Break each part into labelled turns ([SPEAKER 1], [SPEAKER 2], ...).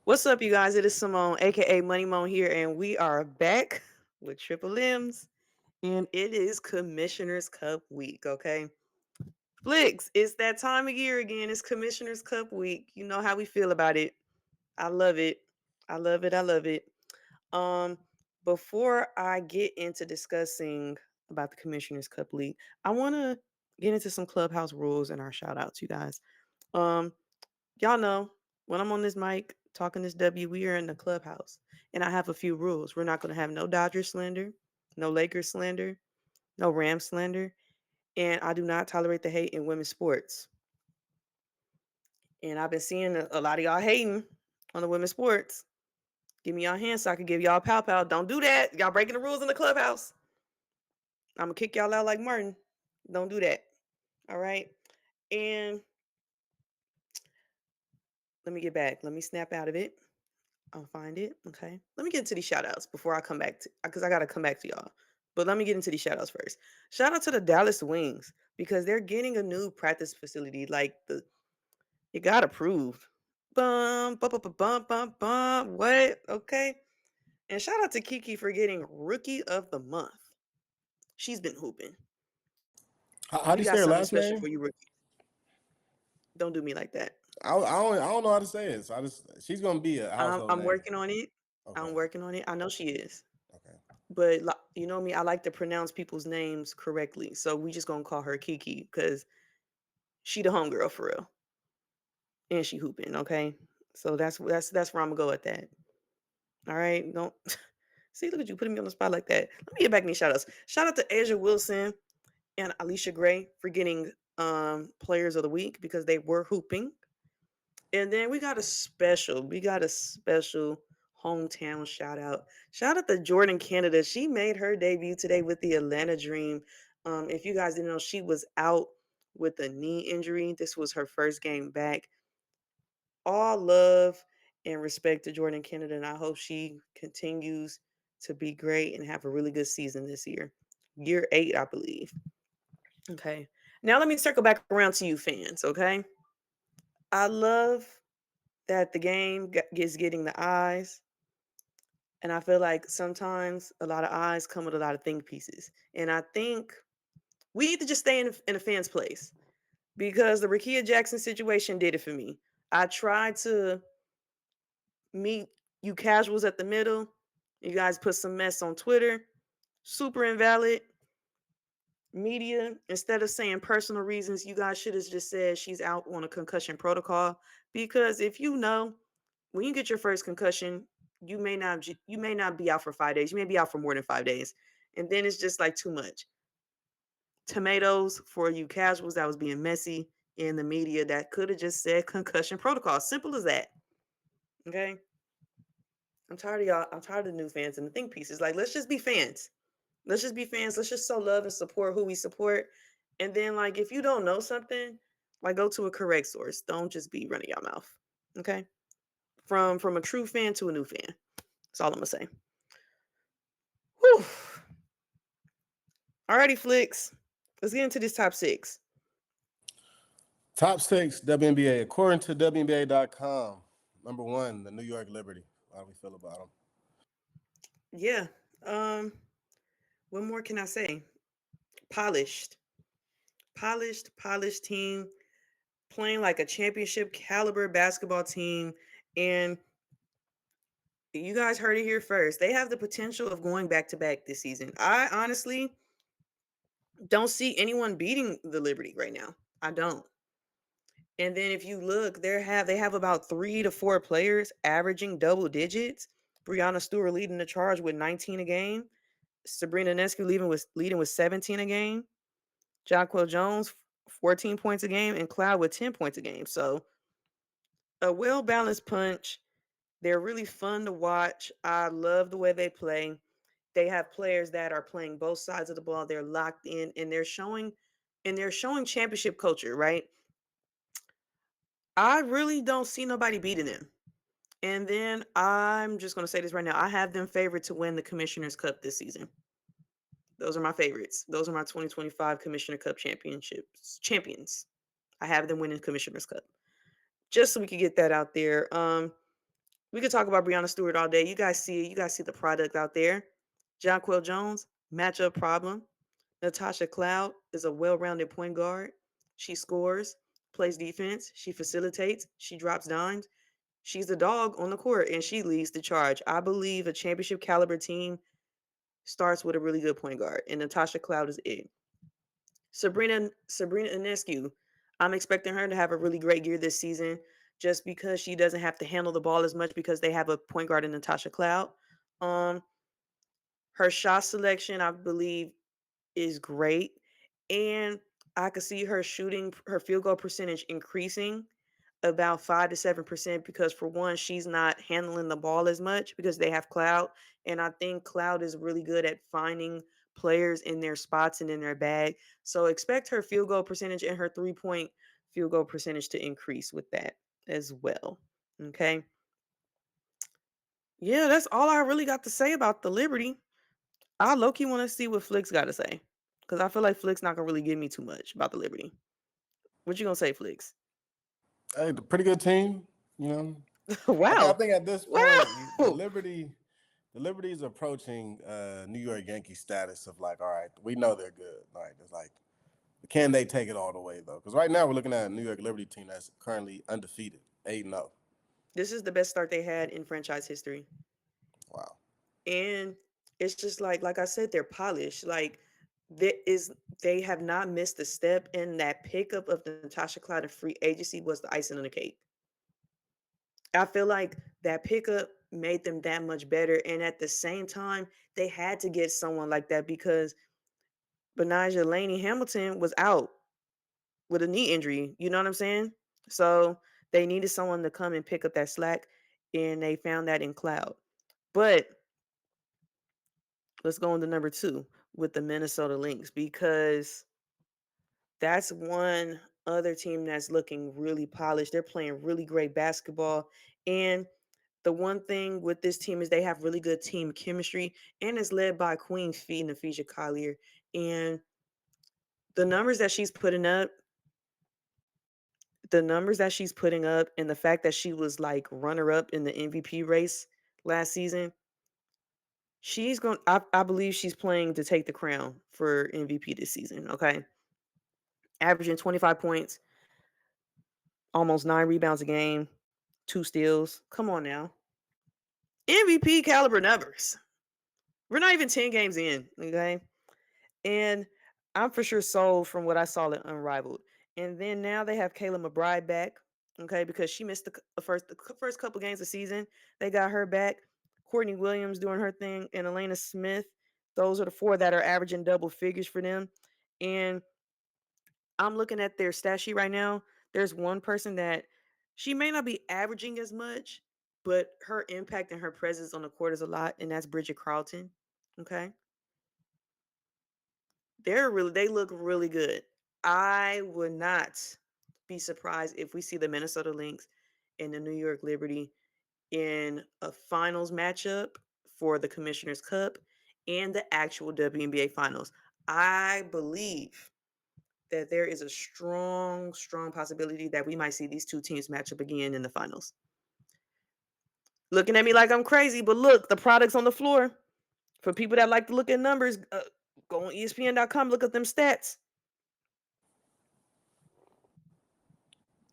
[SPEAKER 1] What's up, you guys? It is Simone, aka Money Moan here, and we are back with Triple M's, and it is Commissioner's Cup week. Okay, Flicks, it's that time of year again. It's Commissioner's Cup week. You know how we feel about it. I love it. I love it. I love it. Um, Before I get into discussing about the Commissioner's Cup league, I want to get into some clubhouse rules and our shout outs, you guys. Um, Y'all know when I'm on this mic talking this W, we are in the clubhouse. And I have a few rules. We're not going to have no Dodgers slander, no Lakers slander, no Rams slander. And I do not tolerate the hate in women's sports. And I've been seeing a lot of y'all hating on the women's sports. Give me y'all hands so I can give y'all a pow pow. Don't do that. Y'all breaking the rules in the clubhouse. I'm going to kick y'all out like Martin. Don't do that. All right. And let me get back. Let me snap out of it. I'll find it. Okay. Let me get into these shout outs before I come back to because I gotta come back to y'all. But let me get into these shout outs first. Shout out to the Dallas Wings because they're getting a new practice facility. Like the it got approved. Bum bum bum bum bum bum bum. What? Okay. And shout out to Kiki for getting rookie of the month. She's been hooping.
[SPEAKER 2] How do
[SPEAKER 1] We
[SPEAKER 2] you say
[SPEAKER 1] got
[SPEAKER 2] her
[SPEAKER 1] something
[SPEAKER 2] last
[SPEAKER 1] special
[SPEAKER 2] name?
[SPEAKER 1] for you, rookie. Don't do me like that.
[SPEAKER 2] I don't know how to say it. So she's gonna be a household
[SPEAKER 1] I'm
[SPEAKER 2] name.
[SPEAKER 1] working on it. I'm
[SPEAKER 2] Okay.
[SPEAKER 1] working on it. I know she is.
[SPEAKER 2] Okay.
[SPEAKER 1] But you know me, I like to pronounce people's names correctly. So we just gonna call her Kiki because she the homegirl for real. And she hooping, okay? So that's where I'm gonna go at that. All right. Don't see, look at you putting me on the spot like that. Let me get back in these shout outs. Shout out to Asia Wilson and Alicia Gray for getting players of the week because they were hooping. And then we got a special hometown shout out. Shout out to Jordan Canada. She made her debut today with the Atlanta Dream. If you guys didn't know, she was out with a knee injury. This was her first game back. All love and respect to Jordan Canada, and I hope she continues to be great and have a really good season this year. Year 8, I believe. Okay. Now let me circle back around to you fans, okay? I love that the game is getting the eyes. And I feel like sometimes a lot of eyes come with a lot of think pieces. And I think we need to just stay in a fan's place because the Rakia Jackson situation did it for me. I tried to meet you casuals at the middle. You guys put some mess on Twitter. Super invalid. Media, instead of saying personal reasons, you guys should have just said she's out on a concussion protocol. Because if you know, when you get your first concussion, you may not be out for 5 days. You may be out for more than 5 days, and then it's just like too much. Tomatoes for you casuals that was being messy in the media that could have just said concussion protocol. Simple as that. Okay. I'm tired of y'all. I'm tired of the new fans and the think pieces. Like, let's just be fans. Let's just be fans. Let's just show love and support who we support. And then, like, if you don't know something, like, go to a correct source. Don't just be running your mouth. Okay. From a true fan to a new fan. That's all I'm gonna say. Whew. Alrighty, flicks. Let's get into this top 6.
[SPEAKER 2] Top 6 WNBA according to WNBA.com. Number 1, the New York Liberty. How do we feel about them?
[SPEAKER 1] Yeah. Um. What more can I say? Polished, polished team playing like a championship caliber basketball team, and you guys heard it here first. They have the potential of going back to back this season. I honestly don't see anyone beating the Liberty right now. I don't. And then if you look, they have about 3 to 4 players averaging double digits. Brianna Stewart leading the charge with 19 a game. Sabrina Nescu leading with 17 a game. Jonquel Jones 14 points a game, and Cloud with 10 points a game. So a well balanced punch. They're really fun to watch. I love the way they play. They have players that are playing both sides of the ball. They're locked in and they're showing championship culture, right? I really don't see nobody beating them. And then I'm just going to say this right now. I have them favored to win the Commissioner's Cup this season. Those are my favorites. Those are my 2025 Commissioner Cup champions. I have them winning Commissioner's Cup. Just so we could get that out there. We could talk about Breonna Stewart all day. You guys see the product out there. Jonquel Jones, matchup problem. Natasha Cloud is a well-rounded point guard. She scores, plays defense, she facilitates, she drops dimes. She's the dog on the court and she leads the charge. I believe a championship caliber team starts with a really good point guard, and Natasha Cloud is it. Sabrina Ionescu, I'm expecting her to have a really great year this season, just because she doesn't have to handle the ball as much because they have a point guard in Natasha Cloud. Um, her shot selection, I believe, is great, and I could see her shooting her field goal percentage increasing about 5 to 7% because for one, she's not handling the ball as much because they have Cloud, and I think Cloud is really good at finding players in their spots and in their bag. So expect her field goal percentage and her 3 point field goal percentage to increase with that as well. Okay. Yeah, that's all I really got to say about the Liberty. I low key want to see what Flick's got to say because I feel like Flick's not gonna really give me too much about the Liberty. What you gonna say, Flicks?
[SPEAKER 2] Hey, the pretty good team. You know, I
[SPEAKER 1] Wow,
[SPEAKER 2] think at this point,
[SPEAKER 1] wow.
[SPEAKER 2] the Liberty is approaching New York Yankees status of like, all right, we know they're good. Like, it's like, can they take it all the way though? Because right now we're looking at a New York Liberty team that's currently undefeated, 8-0.
[SPEAKER 1] This is the best start they had in franchise history.
[SPEAKER 2] Wow.
[SPEAKER 1] And it's just like I said, they're polished. Like there is they have not missed a step, and that pickup of Natasha Cloud and free agency was the icing on the cake. I feel like that pickup made them that much better. And at the same time, they had to get someone like that because Benijah Laney Hamilton was out with a knee injury. You know what I'm saying? So they needed someone to come and pick up that slack, and they found that in Cloud. But let's go on to number two with the Minnesota Lynx because that's one other team that's looking really polished. They're playing really great basketball. And the one thing with this team is they have really good team chemistry, and it's led by Queen Fee and Ephesian Collier. And the numbers that she's putting up, the numbers that she's putting up, and the fact that she was like runner up in the MVP race last season, I believe she's playing to take the crown for MVP this season. Okay. Averaging 25 points, almost 9 rebounds a game, 2 steals. Come on now. MVP caliber numbers. We're not even 10 games in, okay? And I'm for sure sold from what I saw in Unrivaled. And then now they have Kayla McBride back, okay, because she missed the first couple games of the season. They got her back. Courtney Williams doing her thing, and Elena Smith. Those are the four that are averaging double figures for them. And I'm looking at their stat sheet right now. There's one person that she may not be averaging as much, but her impact and her presence on the court is a lot, and that's Bridget Carlton. Okay. They look really good. I would not be surprised if we see the Minnesota Lynx and the New York Liberty in a finals matchup for the Commissioner's Cup and the actual WNBA finals. I believe that there is a strong, strong possibility that we might see these two teams match up again in the finals. Looking at me like I'm crazy, but look, the product's on the floor. For people that like to look at numbers, go on ESPN.com, look at them stats.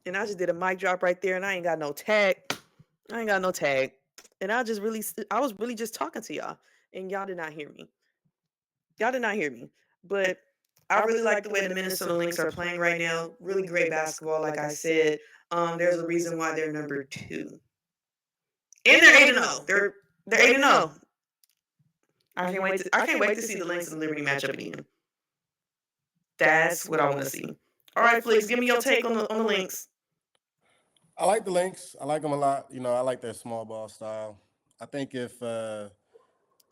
[SPEAKER 1] And I just did a mic drop right there, and I ain't got no tag. I ain't got no tag. And I was really just talking to y'all, and y'all did not hear me. Y'all did not hear me. But I really like the way the Minnesota Lynx are playing right now. Really great basketball, like I said. There's a reason why they're number two. And they're 8-0. They're 8-0. I can't wait to see the Lynx and the Liberty matchup again. That's what I want to see. All right, Flix, give me your take on the Lynx.
[SPEAKER 2] I like the Lynx. I like them a lot. You know, I like their small ball style. I think if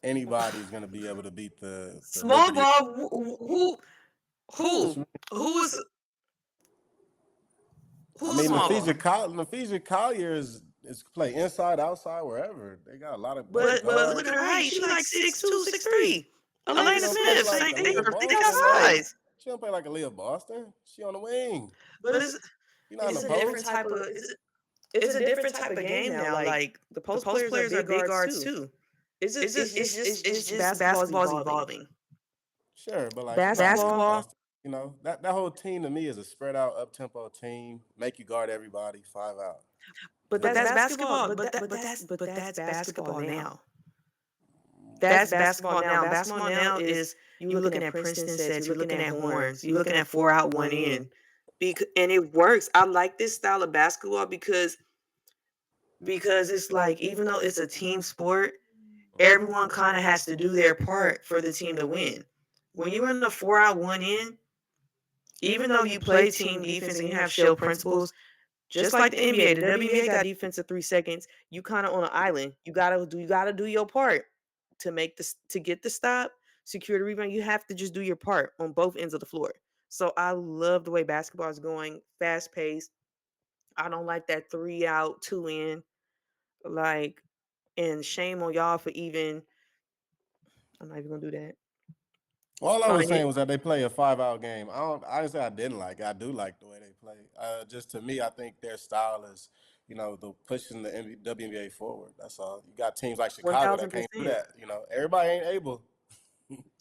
[SPEAKER 2] anybody's going to be able to beat the
[SPEAKER 1] Small
[SPEAKER 2] Liberty,
[SPEAKER 1] ball. Who
[SPEAKER 2] what you
[SPEAKER 1] who was
[SPEAKER 2] I
[SPEAKER 1] who's a
[SPEAKER 2] mean,
[SPEAKER 1] small ball?
[SPEAKER 2] Ephesian Collier is play inside, outside, wherever. They got a lot of point
[SPEAKER 1] But look
[SPEAKER 2] guards.
[SPEAKER 1] at her height. She like 6'2", 6'3".
[SPEAKER 2] Yeah, she
[SPEAKER 1] Elena
[SPEAKER 2] don't play
[SPEAKER 1] Smith.
[SPEAKER 2] like
[SPEAKER 1] Same. They
[SPEAKER 2] Aaliyah
[SPEAKER 1] they got
[SPEAKER 2] Boston though.
[SPEAKER 1] size.
[SPEAKER 2] She don't play like Aaliyah Boston. She on the wing.
[SPEAKER 1] But
[SPEAKER 2] She not in the
[SPEAKER 1] it's a different
[SPEAKER 2] post.
[SPEAKER 1] type of. Is it? it's a different type of game now. Like the
[SPEAKER 2] The
[SPEAKER 1] post
[SPEAKER 2] post
[SPEAKER 1] players are
[SPEAKER 2] players are
[SPEAKER 1] big
[SPEAKER 2] big
[SPEAKER 1] guards
[SPEAKER 2] guards
[SPEAKER 1] too.
[SPEAKER 2] too.
[SPEAKER 1] It's just basketball is evolving.
[SPEAKER 2] Sure, but like she's not really
[SPEAKER 1] Basketball,
[SPEAKER 2] fast. You know, that whole team to me is a spread out up tempo team, make you guard everybody, 5 out.
[SPEAKER 1] but
[SPEAKER 2] And
[SPEAKER 1] that's basketball. But that's basketball now. That's basketball now. Basketball now is you looking at Princeton sets, you're looking at horns, you're looking at 4 out, 1 in. And it works. I like this style of basketball because it's like even though it's a team sport, everyone kind of has to do their part for the team to win. When you run a 4 out, 1 in, even though you play team defense and you have shell principles, just like the NBA, the WNBA got defense of 3 seconds. You kind of on an island. You gotta do your part to make this to get the stop, secure the rebound. You have to just do your part on both ends of the floor. So I love the way basketball is going, fast paced. I don't like that 3 out, 2 in. Like, and shame on y'all for even. I'm not even gonna do that.
[SPEAKER 2] all I was
[SPEAKER 1] Find it.
[SPEAKER 2] saying was that they play a 5 out game. I didn't say I didn't like it. I do like the way they play. Just to me, I think their style is, the pushing the WNBA forward. That's all. You got teams like
[SPEAKER 1] One
[SPEAKER 2] Chicago that
[SPEAKER 1] thousand
[SPEAKER 2] can't do
[SPEAKER 1] percent.
[SPEAKER 2] that. Everybody ain't able.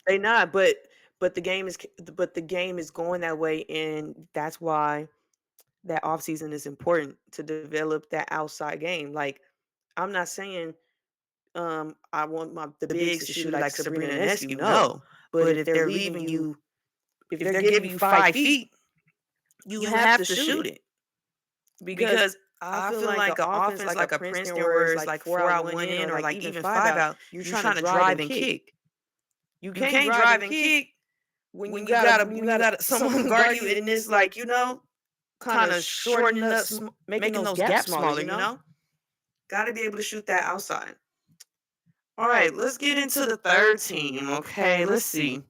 [SPEAKER 1] They not, but the game is going that way, and that's why that offseason is important to develop that outside game. Like, I'm not saying I want the bigs to shoot it like Sabrina Ionescu. No. But if they're giving you 5 feet, you have to shoot it. Because I feel like an offense like a Princeton where it's like 4 out, 1 in, or like even 5 out, you're trying to drive and kick. You can't drive and kick when you got someone guard you in this, like, kind of shortening up, making those gaps smaller. Got to be able to shoot that outside. All right, let's get into the third team. Okay, let's see.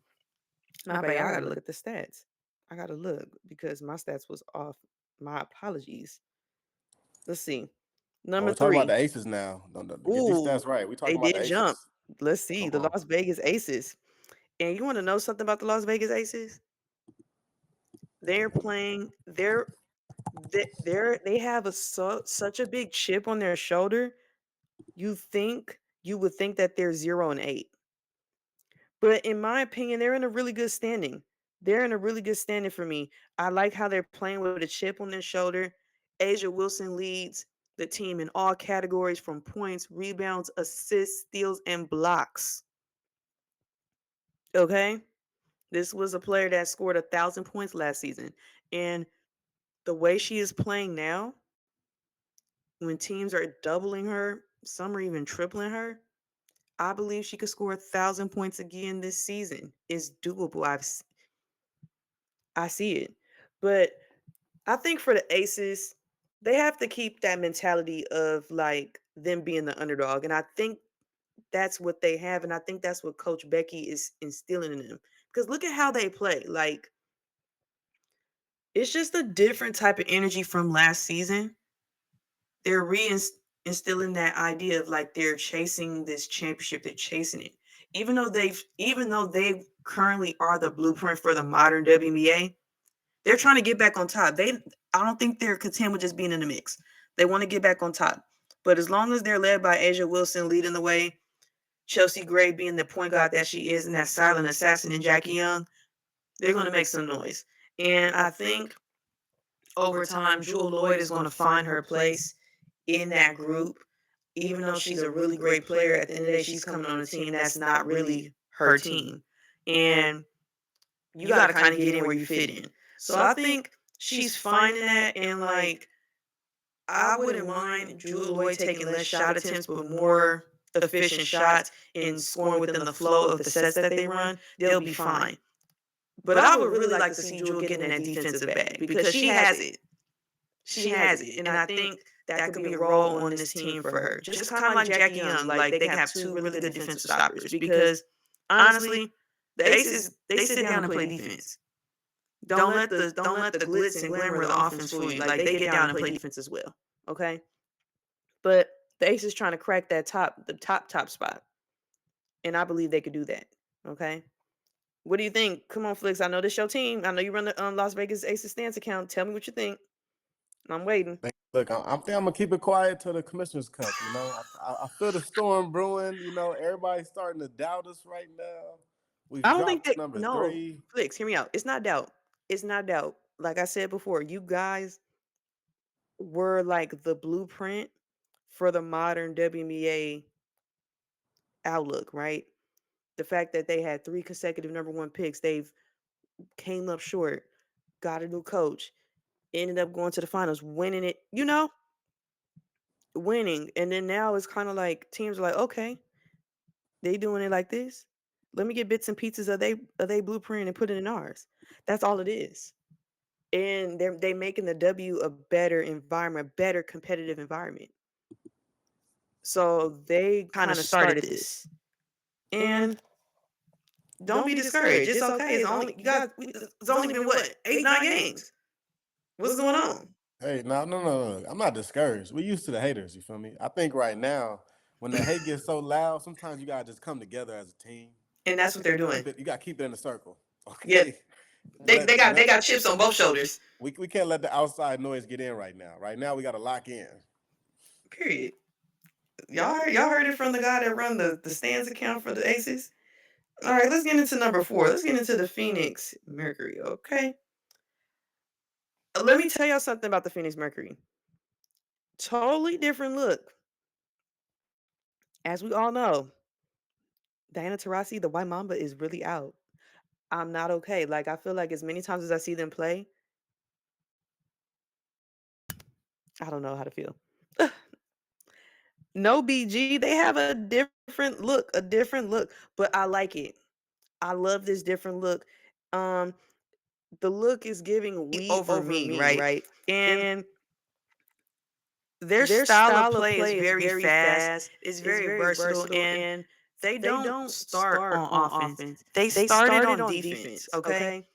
[SPEAKER 1] My bad. I gotta look at the stats. I gotta look because my stats was off. My apologies. Let's see.
[SPEAKER 2] Oh,
[SPEAKER 1] Number
[SPEAKER 2] we're talking about
[SPEAKER 1] three.
[SPEAKER 2] the Aces now. Don't get these
[SPEAKER 1] Ooh,
[SPEAKER 2] stats right. We're
[SPEAKER 1] they
[SPEAKER 2] talking about the
[SPEAKER 1] did jump.
[SPEAKER 2] Aces.
[SPEAKER 1] Let's see
[SPEAKER 2] Come
[SPEAKER 1] the
[SPEAKER 2] on.
[SPEAKER 1] Las Vegas Aces. And you want to know something about the Las Vegas Aces? They're playing. They have such a big chip on their shoulder. You would think that they're 0-8. But in my opinion, they're in a really good standing. They're in a really good standing for me. I like how they're playing with a chip on their shoulder. Asia Wilson leads the team in all categories from points, rebounds, assists, steals, and blocks. Okay? This was a player that scored 1,000 points last season. And the way she is playing now, when teams are doubling her, some are even tripling her, I believe she could score 1,000 points again this season. It's doable. I see it. But I think for the Aces, they have to keep that mentality of like them being the underdog. And I think that's what they have. And I think that's what Coach Becky is instilling in them. Because look at how they play. Like, it's just a different type of energy from last season. They're instilling that idea of like they're chasing this championship, they're chasing it. Even though they currently are the blueprint for the modern WNBA, they're trying to get back on top. I don't think they're content with just being in the mix. They want to get back on top. But as long as they're led by Asia Wilson leading the way, Chelsea Gray being the point guard that she is, and that silent assassin in Jackie Young, they're going to make some noise. And I think over time, Jewel Lloyd is going to find her place in that group. Even though she's a really great player, at the end of the day, she's coming on a team that's not really her team. And you got to kind of get in where you fit in. So I think she's finding that. And like, I wouldn't mind Jewel Lloyd taking less shot attempts, but more efficient shots and scoring within the flow of the sets that they run. They'll be fine. But I would really like to see Jewel getting in that defensive bag because she has it. She has it. And I think that could be a role on this team for her. Just kind of like Jackie Young. Like, they can have two really good defensive stoppers because honestly, the Aces, they sit down and play defense. Don't let the glitz and glamour of the offense fool you. Like, they get down and play defense as well. Okay? But the Aces trying to crack the top spot. And I believe they could do that. Okay? What do you think? Come on, Flicks. I know this your team. I know you run the Las Vegas Aces stance account. Tell me what you think. I'm waiting.
[SPEAKER 2] Look, I think I'm gonna keep it quiet till the Commissioner's Cup. You know, I feel the storm brewing. You know, everybody's starting to doubt us right now. We've
[SPEAKER 1] I don't think
[SPEAKER 2] dropped to
[SPEAKER 1] that
[SPEAKER 2] number
[SPEAKER 1] no,
[SPEAKER 2] three.
[SPEAKER 1] Flicks, hear me out. It's not doubt. It's not doubt. Like I said before, you guys were like the blueprint for the modern WNBA outlook, right? The fact that they had 3 consecutive number 1 picks, they've came up short, got a new coach, ended up going to the finals, winning it, winning. And then now it's kind of like teams are like, okay, they doing it like this. Let me get bits and pieces of they blueprint and put it in ours. That's all it is. And they making the W a better environment, a better competitive environment. So they kind of started this. And don't be discouraged. It's okay. It's only you guys. It's only been what 8, 9 games. What's going on?
[SPEAKER 2] Hey, no, no, no, no. I'm not discouraged. We used to the haters. You feel me? I think right now, when the hate gets so loud, sometimes you gotta just come together as a team.
[SPEAKER 1] And that's what they're doing.
[SPEAKER 2] Keep it. You gotta keep it in the circle.
[SPEAKER 1] Yep.
[SPEAKER 2] Okay.
[SPEAKER 1] They got they got chips on both shoulders.
[SPEAKER 2] We can't let the outside noise get in right now. Right now, we gotta lock in.
[SPEAKER 1] Period. Y'all heard it from the guy that run the stands account for the Aces. All right, let's get into number 4. Let's get into the Phoenix Mercury. Okay. Let me tell y'all something about the Phoenix Mercury. Totally different look. As we all know, Diana Taurasi, the White Mamba, is really out. I'm not okay. Like I feel like as many times as I see them play, I don't know how to feel. No BG, they have a different look, but I like it. I love this different look. Um, the look is giving we
[SPEAKER 2] We
[SPEAKER 1] over
[SPEAKER 2] over
[SPEAKER 1] me,
[SPEAKER 2] me,
[SPEAKER 1] right?
[SPEAKER 2] right?
[SPEAKER 1] And
[SPEAKER 2] And
[SPEAKER 1] their
[SPEAKER 2] their
[SPEAKER 1] style of
[SPEAKER 2] style of
[SPEAKER 1] play is
[SPEAKER 2] play is
[SPEAKER 1] very
[SPEAKER 2] very
[SPEAKER 1] fast,
[SPEAKER 2] fast,
[SPEAKER 1] it's
[SPEAKER 2] is
[SPEAKER 1] very
[SPEAKER 2] very
[SPEAKER 1] versatile,
[SPEAKER 2] versatile,
[SPEAKER 1] and
[SPEAKER 2] and
[SPEAKER 1] they
[SPEAKER 2] they
[SPEAKER 1] don't
[SPEAKER 2] don't
[SPEAKER 1] start
[SPEAKER 2] start
[SPEAKER 1] on
[SPEAKER 2] on
[SPEAKER 1] offense.
[SPEAKER 2] offense.
[SPEAKER 1] They
[SPEAKER 2] They
[SPEAKER 1] started
[SPEAKER 2] started
[SPEAKER 1] on
[SPEAKER 2] on
[SPEAKER 1] defense,
[SPEAKER 2] defense,
[SPEAKER 1] okay?
[SPEAKER 2] okay?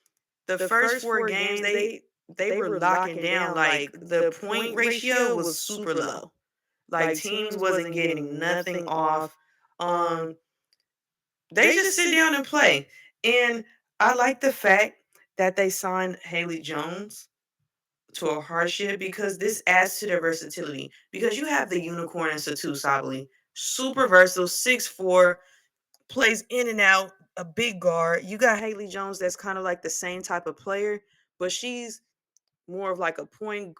[SPEAKER 1] The
[SPEAKER 2] The
[SPEAKER 1] first
[SPEAKER 2] first
[SPEAKER 1] 4
[SPEAKER 2] four
[SPEAKER 1] games
[SPEAKER 2] games,
[SPEAKER 1] they
[SPEAKER 2] they
[SPEAKER 1] were
[SPEAKER 2] were
[SPEAKER 1] locking
[SPEAKER 2] locking
[SPEAKER 1] down
[SPEAKER 2] down.
[SPEAKER 1] like
[SPEAKER 2] Like
[SPEAKER 1] the
[SPEAKER 2] the
[SPEAKER 1] point
[SPEAKER 2] point
[SPEAKER 1] ratio
[SPEAKER 2] ratio
[SPEAKER 1] was
[SPEAKER 2] was
[SPEAKER 1] super
[SPEAKER 2] super
[SPEAKER 1] low.
[SPEAKER 2] low.
[SPEAKER 1] Like
[SPEAKER 2] Like
[SPEAKER 1] teams
[SPEAKER 2] teams
[SPEAKER 1] wasn't
[SPEAKER 2] wasn't
[SPEAKER 1] getting
[SPEAKER 2] getting
[SPEAKER 1] nothing
[SPEAKER 2] nothing
[SPEAKER 1] off.
[SPEAKER 2] off.
[SPEAKER 1] Um
[SPEAKER 2] Um,
[SPEAKER 1] they
[SPEAKER 2] they
[SPEAKER 1] just
[SPEAKER 2] just
[SPEAKER 1] sit
[SPEAKER 2] sit
[SPEAKER 1] down
[SPEAKER 2] down
[SPEAKER 1] and
[SPEAKER 2] and
[SPEAKER 1] play.
[SPEAKER 2] play.
[SPEAKER 1] And
[SPEAKER 2] And
[SPEAKER 1] I
[SPEAKER 2] I
[SPEAKER 1] like
[SPEAKER 2] like
[SPEAKER 1] the
[SPEAKER 2] the
[SPEAKER 1] fact
[SPEAKER 2] fact
[SPEAKER 1] that they
[SPEAKER 2] they
[SPEAKER 1] signed
[SPEAKER 2] signed
[SPEAKER 1] Haley
[SPEAKER 2] Haley
[SPEAKER 1] Jones
[SPEAKER 2] Jones
[SPEAKER 1] to
[SPEAKER 2] to
[SPEAKER 1] a
[SPEAKER 2] a
[SPEAKER 1] hardship
[SPEAKER 2] hardship
[SPEAKER 1] because
[SPEAKER 2] because
[SPEAKER 1] this
[SPEAKER 2] this
[SPEAKER 1] adds
[SPEAKER 2] adds
[SPEAKER 1] to
[SPEAKER 2] to
[SPEAKER 1] their
[SPEAKER 2] their
[SPEAKER 1] versatility.
[SPEAKER 2] versatility.
[SPEAKER 1] Because
[SPEAKER 2] Because
[SPEAKER 1] you
[SPEAKER 2] you
[SPEAKER 1] have
[SPEAKER 2] have
[SPEAKER 1] the
[SPEAKER 2] the
[SPEAKER 1] unicorn
[SPEAKER 2] unicorn
[SPEAKER 1] and
[SPEAKER 2] and
[SPEAKER 1] Satu
[SPEAKER 2] Satu
[SPEAKER 1] Sabali,
[SPEAKER 2] Sabali,
[SPEAKER 1] super versatile, 6'4", plays in and out, a big guard. You got Haley Jones that's kind of like the same type of player, but she's more of like a point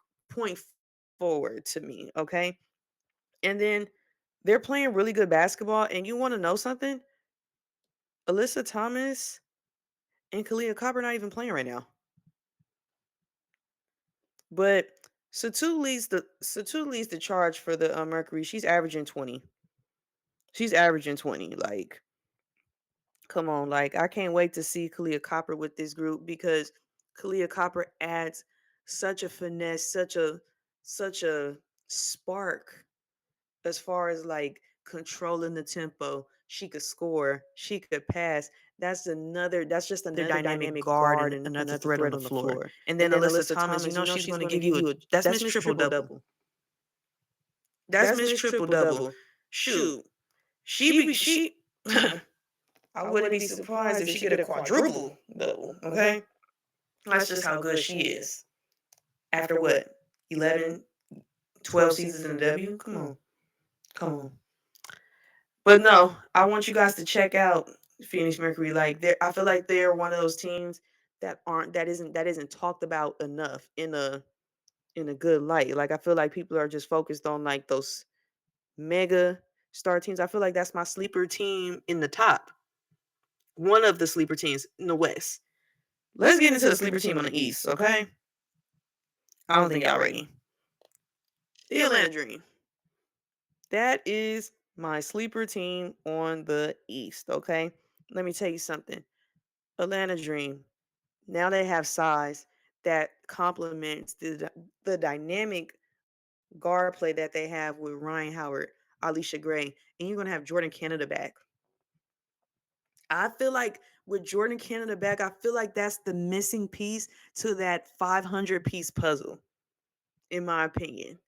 [SPEAKER 1] forward to me, okay? And then they're playing really good basketball, and you want to know something? Alyssa Thomas and Kalia Copper not even playing right now. But Satu leads the charge for the Mercury. She's averaging 20. She's averaging 20. Like, come on, like I can't wait to see Kalia Copper with this group because Kalia Copper adds such a finesse, such a spark as far as like controlling the tempo. She could score, she could pass. That's just another dynamic guard and another
[SPEAKER 2] another
[SPEAKER 1] threat on
[SPEAKER 2] threat
[SPEAKER 1] the
[SPEAKER 2] on the
[SPEAKER 1] floor.
[SPEAKER 2] floor.
[SPEAKER 1] And then
[SPEAKER 2] And then
[SPEAKER 1] Alyssa
[SPEAKER 2] Alyssa
[SPEAKER 1] Thomas,
[SPEAKER 2] Thomas,
[SPEAKER 1] she's
[SPEAKER 2] she's
[SPEAKER 1] going to
[SPEAKER 2] going to
[SPEAKER 1] give
[SPEAKER 2] give
[SPEAKER 1] you a
[SPEAKER 2] you a
[SPEAKER 1] that's
[SPEAKER 2] that's
[SPEAKER 1] Miss
[SPEAKER 2] Miss
[SPEAKER 1] Triple
[SPEAKER 2] Triple
[SPEAKER 1] Double.
[SPEAKER 2] Double.
[SPEAKER 1] That's
[SPEAKER 2] That's
[SPEAKER 1] Miss
[SPEAKER 2] Miss
[SPEAKER 1] Triple
[SPEAKER 2] Triple
[SPEAKER 1] Double.
[SPEAKER 2] Double.
[SPEAKER 1] Shoot.
[SPEAKER 2] Shoot,
[SPEAKER 1] She
[SPEAKER 2] she
[SPEAKER 1] be
[SPEAKER 2] be
[SPEAKER 1] she
[SPEAKER 2] she.
[SPEAKER 1] I
[SPEAKER 2] I
[SPEAKER 1] wouldn't
[SPEAKER 2] wouldn't
[SPEAKER 1] be
[SPEAKER 2] be
[SPEAKER 1] surprised
[SPEAKER 2] surprised
[SPEAKER 1] if
[SPEAKER 2] if
[SPEAKER 1] she
[SPEAKER 2] she
[SPEAKER 1] get a
[SPEAKER 2] get a
[SPEAKER 1] quadruple
[SPEAKER 2] quadruple
[SPEAKER 1] double,
[SPEAKER 2] double.
[SPEAKER 1] okay?
[SPEAKER 2] Okay,
[SPEAKER 1] That's
[SPEAKER 2] that's
[SPEAKER 1] just
[SPEAKER 2] just
[SPEAKER 1] how
[SPEAKER 2] how
[SPEAKER 1] good
[SPEAKER 2] good
[SPEAKER 1] she
[SPEAKER 2] she
[SPEAKER 1] is.
[SPEAKER 2] is.
[SPEAKER 1] After
[SPEAKER 2] After
[SPEAKER 1] what?
[SPEAKER 2] what?
[SPEAKER 1] 11,
[SPEAKER 2] 11,
[SPEAKER 1] 12
[SPEAKER 2] 12
[SPEAKER 1] seasons
[SPEAKER 2] seasons
[SPEAKER 1] in
[SPEAKER 2] in
[SPEAKER 1] the
[SPEAKER 2] the
[SPEAKER 1] W?
[SPEAKER 2] W.
[SPEAKER 1] Come
[SPEAKER 2] Come
[SPEAKER 1] on.
[SPEAKER 2] on,
[SPEAKER 1] Come
[SPEAKER 2] come
[SPEAKER 1] on.
[SPEAKER 2] on.
[SPEAKER 1] But
[SPEAKER 2] But
[SPEAKER 1] no,
[SPEAKER 2] no,
[SPEAKER 1] I
[SPEAKER 2] I
[SPEAKER 1] want you
[SPEAKER 2] want you
[SPEAKER 1] guys
[SPEAKER 2] guys
[SPEAKER 1] to
[SPEAKER 2] to
[SPEAKER 1] check
[SPEAKER 2] check
[SPEAKER 1] out
[SPEAKER 2] out
[SPEAKER 1] Phoenix
[SPEAKER 2] Phoenix
[SPEAKER 1] Mercury.
[SPEAKER 2] Mercury.
[SPEAKER 1] Like
[SPEAKER 2] Like,
[SPEAKER 1] I feel
[SPEAKER 2] I feel
[SPEAKER 1] like
[SPEAKER 2] like
[SPEAKER 1] they're
[SPEAKER 2] they're
[SPEAKER 1] one
[SPEAKER 2] one
[SPEAKER 1] of
[SPEAKER 2] of
[SPEAKER 1] those
[SPEAKER 2] those
[SPEAKER 1] teams
[SPEAKER 2] teams.
[SPEAKER 1] that isn't talked about enough in a good light. Like I feel like people are just focused on like those mega star teams. I feel like that's my sleeper team in the top. One of the sleeper teams in the West. Let's
[SPEAKER 2] Let's
[SPEAKER 1] get
[SPEAKER 2] get
[SPEAKER 1] into
[SPEAKER 2] into
[SPEAKER 1] the
[SPEAKER 2] the
[SPEAKER 1] sleeper
[SPEAKER 2] sleeper
[SPEAKER 1] team
[SPEAKER 2] team
[SPEAKER 1] on
[SPEAKER 2] on
[SPEAKER 1] the
[SPEAKER 2] the
[SPEAKER 1] East,
[SPEAKER 2] East,
[SPEAKER 1] okay?
[SPEAKER 2] okay?
[SPEAKER 1] I
[SPEAKER 2] I
[SPEAKER 1] don't
[SPEAKER 2] don't
[SPEAKER 1] think
[SPEAKER 2] think
[SPEAKER 1] y'all
[SPEAKER 2] y'all
[SPEAKER 1] ready.
[SPEAKER 2] ready.
[SPEAKER 1] The Atlanta Dream. That is my sleeper team on the East, okay? Let me tell you something. Atlanta Dream. Now they have size that complements the dynamic guard play that they have with Ryan Howard, Alicia Gray, and you're going to have Jordan Canada back. I feel like with Jordan Canada back, I feel like that's the missing piece to that 500-piece puzzle, in my opinion.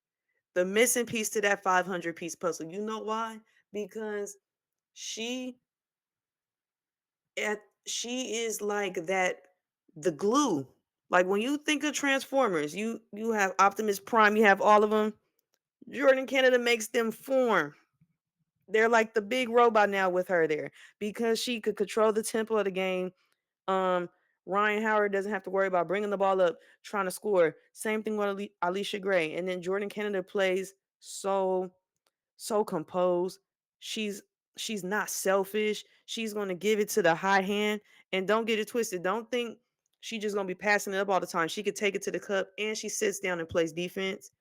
[SPEAKER 1] The missing piece to that 500-piece puzzle. You know why? Because she she is like that the glue. Like when you think of Transformers, you have Optimus Prime, you have all of them. Jordan Canada makes them form. They're like the big robot now with her there because she could control the tempo of the game. Um, Ryan Howard doesn't have to worry about bringing the ball up, trying to score. Same thing with Alicia Gray, and then Jordan Canada plays so composed. She's she's not selfish. She's gonna give it to the high hand, and don't get it twisted. Don't think she's just gonna be passing it up all the time. She could take it to the cup, and she sits down and plays defense.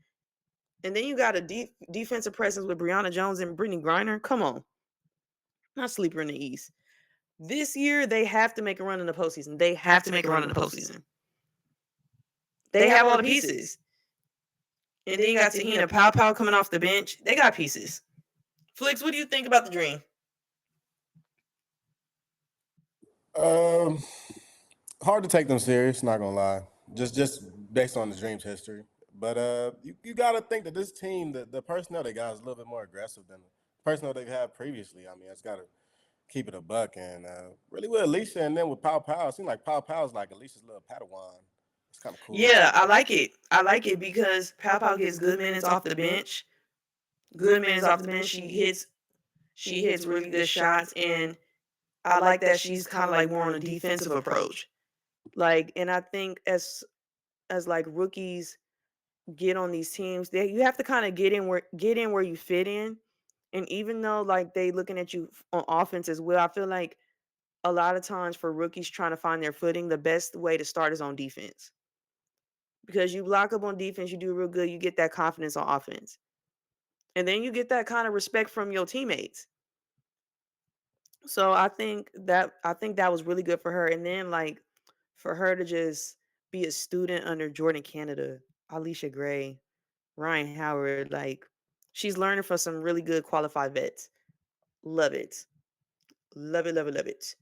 [SPEAKER 1] And then you got a defensive presence with Brianna Jones and Brittany Griner. Come on, not sleeper in the East. This year they have to make a run in the postseason. They have to make a run in the postseason. They have all the pieces. And then you got Tahina Pow coming off the bench. They got pieces. Flicks, what do you think about the Dream?
[SPEAKER 2] Um, Hard to take them serious. Not gonna lie, just based on the Dream's history. But you got to think that this team, the personnel they got is a little bit more aggressive than the personnel they've had previously. I mean, it's got to keep it a buck. And really with Alicia and then with Pow, it seems like Pow's like Alicia's little Padawan. It's kind of cool.
[SPEAKER 1] Yeah, I like it. I like it because Pow gets good minutes off the bench. Good minutes off the bench. She hits really good shots, and I like that she's kind of like more on a defensive approach. Like, and I think as like rookies get on these teams, you have to kind of get in where you fit in. And even though like they looking at you on offense as well, I feel like a lot of times for rookies trying to find their footing, the best way to start is on defense. Because you block up on defense, you do real good, you get that confidence on offense. And then you get that kind of respect from your teammates. So I think that was really good for her. And then like for her to just be a student under Jordan Canada, Alicia Gray, Ryan Howard, like she's learning from some really good qualified vets. Love it. Love it, love it, love it.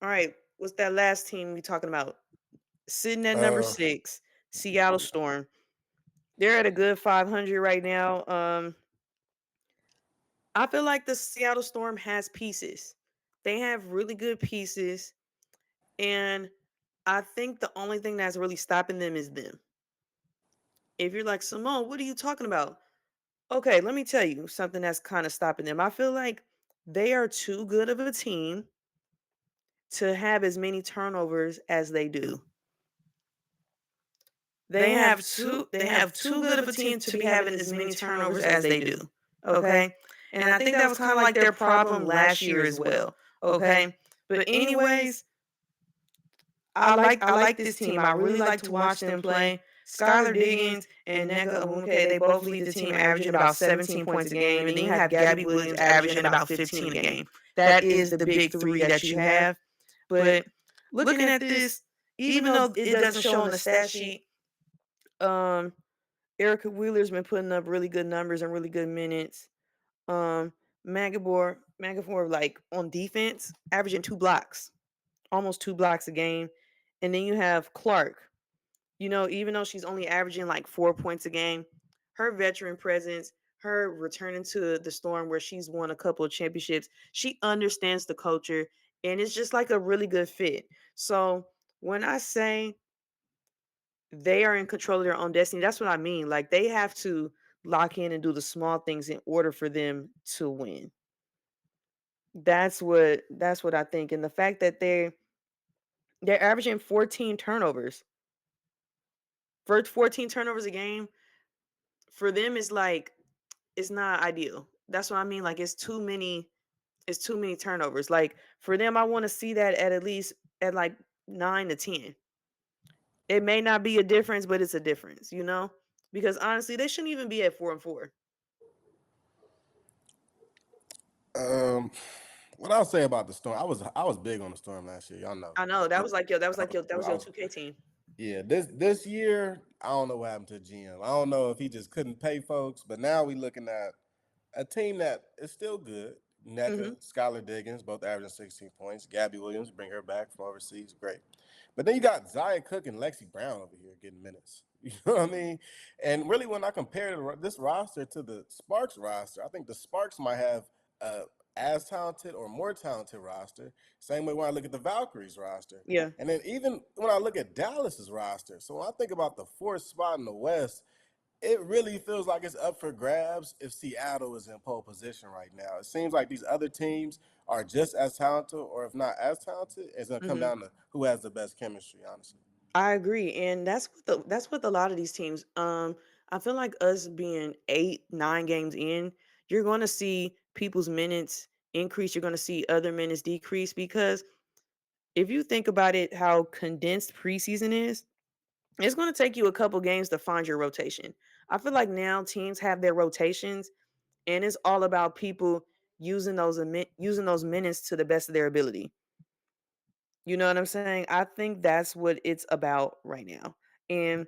[SPEAKER 1] All right. What's that last team we talking about? Sitting at number
[SPEAKER 2] Uh,
[SPEAKER 1] 6, Seattle Storm. They're at a good 500 right now. I feel like the Seattle Storm has pieces. They have really good pieces, and I think the only thing that's really stopping them is them. If you're like, Simone, what are you talking about? Okay, let me tell you something that's kind of stopping them. I feel like they are too good of a team to have as many turnovers as they do. They have too good of a team to be having as many turnovers as they do. Okay? And I think that was kind of like their problem last year as well. Okay? But anyways, I like this team. I really like to watch them play. Skylar Diggins and Nega Amunke, they both lead the team averaging about 17 points a game. And then you have Gabby Williams averaging about 15 a game. That is the big three that you have. But looking at this, even though it doesn't show on the stat sheet, um, Erica Wheeler's been putting up really good numbers and really good minutes. Um, Magabor, like on defense, averaging 2 blocks, almost 2 blocks a game. And then you have Clark. Even though she's only averaging like 4 points a game, her veteran presence, her returning to the Storm where she's won a couple of championships, she understands the culture, and it's just like a really good fit. So when I say they are in control of their own destiny, that's what I mean. Like they have to lock in and do the small things in order for them to win. That's what I think. And the fact that they're averaging 14 turnovers. For 14 turnovers a game, for them is like it's not ideal. That's what I mean. Like it's too many turnovers. Like for them, I want to see that at least at like 9 to 10. It may not be a difference, but it's a difference. Because honestly, they shouldn't even be at 4-4.
[SPEAKER 2] um, what I'll say about the Storm, I was big on the Storm last year. Y'all know.
[SPEAKER 1] I know that was like yo, that was like yo, that was
[SPEAKER 2] I
[SPEAKER 1] your
[SPEAKER 2] was
[SPEAKER 1] 2K team.
[SPEAKER 2] Yeah, this year, I don't know what happened to GM. I don't know if he just couldn't pay folks, but now we looking at a team that is still good.
[SPEAKER 1] Hmm.
[SPEAKER 2] NECA, Skylar Diggins, both averaging 16 points. Gabby Williams, bring her back from overseas, great. But then you got Zaya Cook and Lexi Brown over here getting minutes. You know what I mean? And really, when I compare this roster to the Sparks roster, I think the Sparks might have as talented or more talented roster. Same way when I look at the Valkyries roster.
[SPEAKER 1] Yeah.
[SPEAKER 2] And then even when I look at Dallas's roster. So when I think about the fourth spot in the West, it really feels like it's up for grabs if Seattle is in pole position right now. It seems like these other teams are just as talented, or if not as talented. It's going to come
[SPEAKER 1] Mhm.
[SPEAKER 2] down to who has the best chemistry, honestly.
[SPEAKER 1] I agree, and that's with a lot of these teams. I feel like us being 8, 9 games in, you're going to see people's minutes increase. You're going to see other minutes decrease because if you think about it, how condensed preseason is, it's going to take you a couple games to find your rotation. I feel like now teams have their rotations, and it's all about people using those minutes to the best of their ability. You know what I'm saying? I think that's what it's about right now. And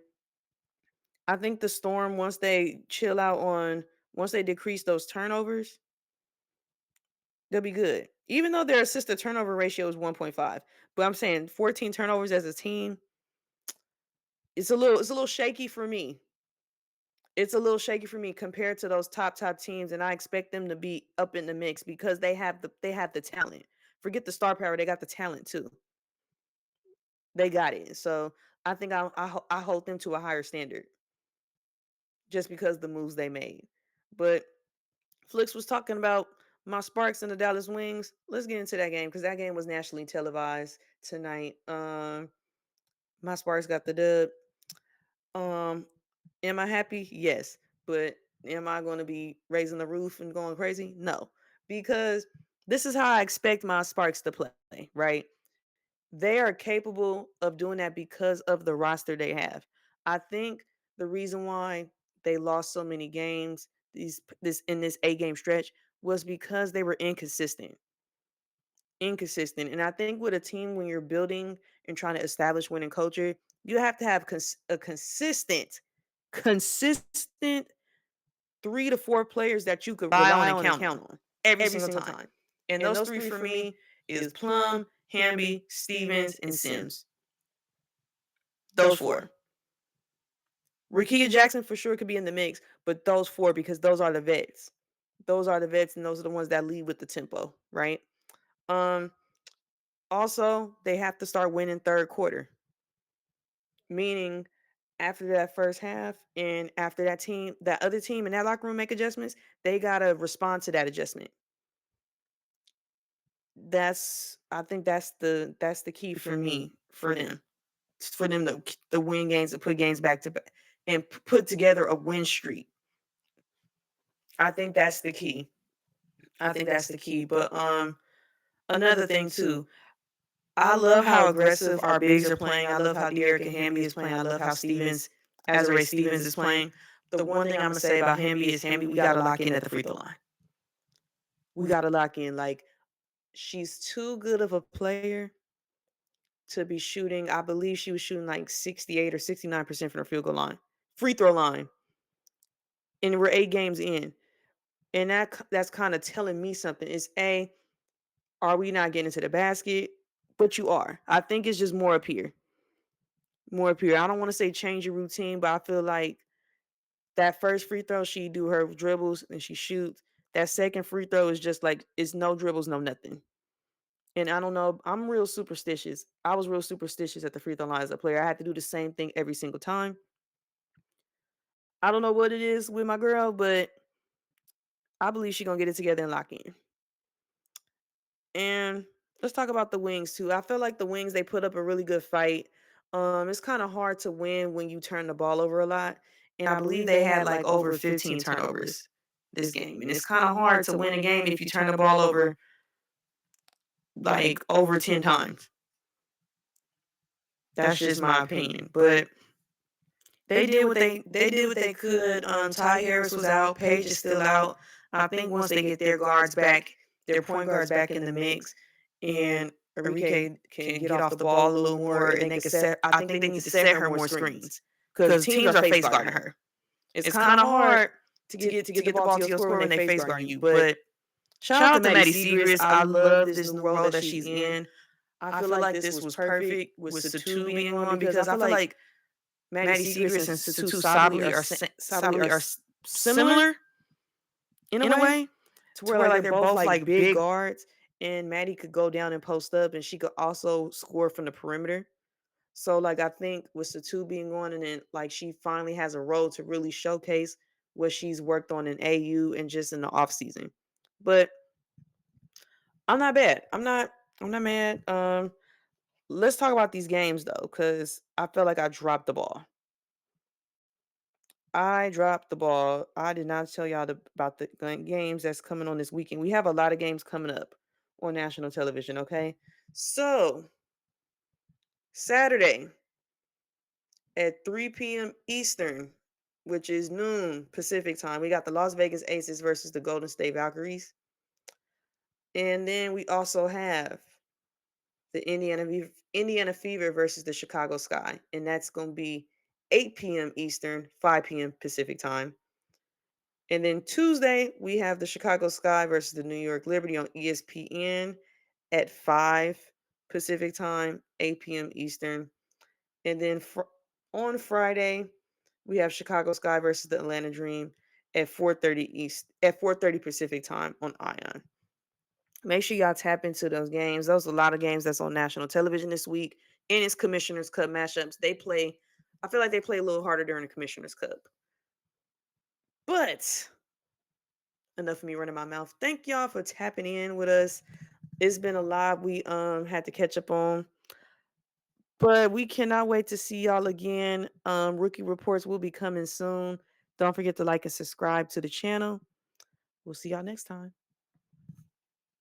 [SPEAKER 1] I think the Storm, once they decrease those turnovers, they'll be good. Even though their assist to turnover ratio is 1.5, but I'm saying 14 turnovers as a team, it's a little shaky for me. It's a little shaky for me compared to those top teams, and I expect them to be up in the mix because they have the talent. Forget the star power, they got the talent too. They got it. So I think I hold them to a higher standard just because the moves they made. But Flicks was talking about my Sparks and the Dallas Wings. Let's get into that game because that game was nationally televised tonight. My Sparks got the dub. Um, am I happy? Yes, but am I going to be raising the roof and going crazy? No, because this is how I expect my Sparks to play. Right? They are capable of doing that because of the roster they have. I think the reason why they lost so many games this 8 game stretch was because they were inconsistent. And I think with a team when you're building and trying to establish winning culture, you have to have a consistent 3 to 4 players that you could rely on and count on every single time. And those three for me is Plum, Hamby, Stevens, and Sims. Those four. Rakia Jackson for sure could be in the mix, but those four because those are the vets. Those are the vets, and those are the ones that lead with the tempo, right? Um, Also, they have to start winning third quarter, meaning after that first half and after that other team in that locker room make adjustments, they gotta respond to that adjustment. I think that's the key for me for them. For them to win games and put games back to back and put together a win streak. I think that's the key. I think that's the key. But another thing too, I love how aggressive our bigs are playing. I love how Derek and Hamby is playing. I love how Azare Stevens is playing. The one thing I'm gonna say about Hamby is Hamby, we gotta lock in at the free throw line. We gotta lock in. Like she's too good of a player to be shooting. I believe she was shooting like 68 or 69% from the free throw line, and we're 8 games in, and that's kind of telling me something. Is are we not getting to the basket? But you are. I think it's just more up here. More up here. I don't want to say change your routine, but I feel like that first free throw, she do her dribbles and she shoots. That second free throw is just like it's no dribbles, no nothing. And I don't know. I'm real superstitious. I was real superstitious at the free throw line as a player. I had to do the same thing every single time. I don't know what it is with my girl, but I believe she gonna get it together and lock in. And let's talk about the Wings too. I feel like the Wings they put up a really good fight. It's kind of hard to win when you turn the ball over a lot, and I believe they had like over 15 turnovers this game. And it's kind of hard to win a game if you turn the ball over like over 10 times. That's just my opinion, but they did what they could. Ty Harris was out, Paige is still out. I think once they get their guards back, their point guards back in the mix, and Enrique can get off the ball a little more, and they can set. I think they need to set her more screens because teams are face guarding her. It's kind of hard to get the ball to your scorer when they face guarding you. But shout out to Maddie Segrist. I love this new role that she's in. I feel like this was perfect with Satu being on because I feel like Maddie Segrist and Satu Sabally are similar in a way. to
[SPEAKER 2] To
[SPEAKER 1] where
[SPEAKER 2] where
[SPEAKER 1] like
[SPEAKER 2] like
[SPEAKER 1] they're
[SPEAKER 2] they're
[SPEAKER 1] both
[SPEAKER 2] both
[SPEAKER 1] like
[SPEAKER 2] like
[SPEAKER 1] big
[SPEAKER 2] big.
[SPEAKER 1] guards, and Maddie could go down and post up, and she could also score from the perimeter. So like I think with the two being on, and then like she finally has a role to really showcase what she's worked on in AU and just in the off season. But I'm not bad. I'm not mad. Let's talk about these games though, because I felt like I dropped the ball. I dropped the ball. I did not tell y'all about the games that's coming on this weekend. We have a lot of games coming up on national television, okay? So, Saturday at 3 p.m. Eastern, which is noon Pacific time, we got the Las Vegas Aces versus the Golden State Valkyries. And then we also have the Indiana Fever versus the Chicago Sky, and that's going to be 8 p.m. Eastern, 5 p.m. Pacific time. And then Tuesday, we have the Chicago Sky versus the New York Liberty on ESPN at 5 Pacific time, 8 p.m. Eastern. And then on Friday, we have Chicago Sky versus the Atlanta Dream at 4:30 Pacific time on Ion. Make sure y'all tap into those games. Those are a lot of games that's on national television this week. And it's Commissioner's Cup matchups. I feel like they play a little harder during the Commissioner's Cup. But enough of me running my mouth. Thank y'all for tapping in with us. It's been a lot we had to catch up on. But we cannot wait to see y'all again. Rookie reports will be coming soon. Don't forget to like and subscribe to the channel. We'll see y'all next time.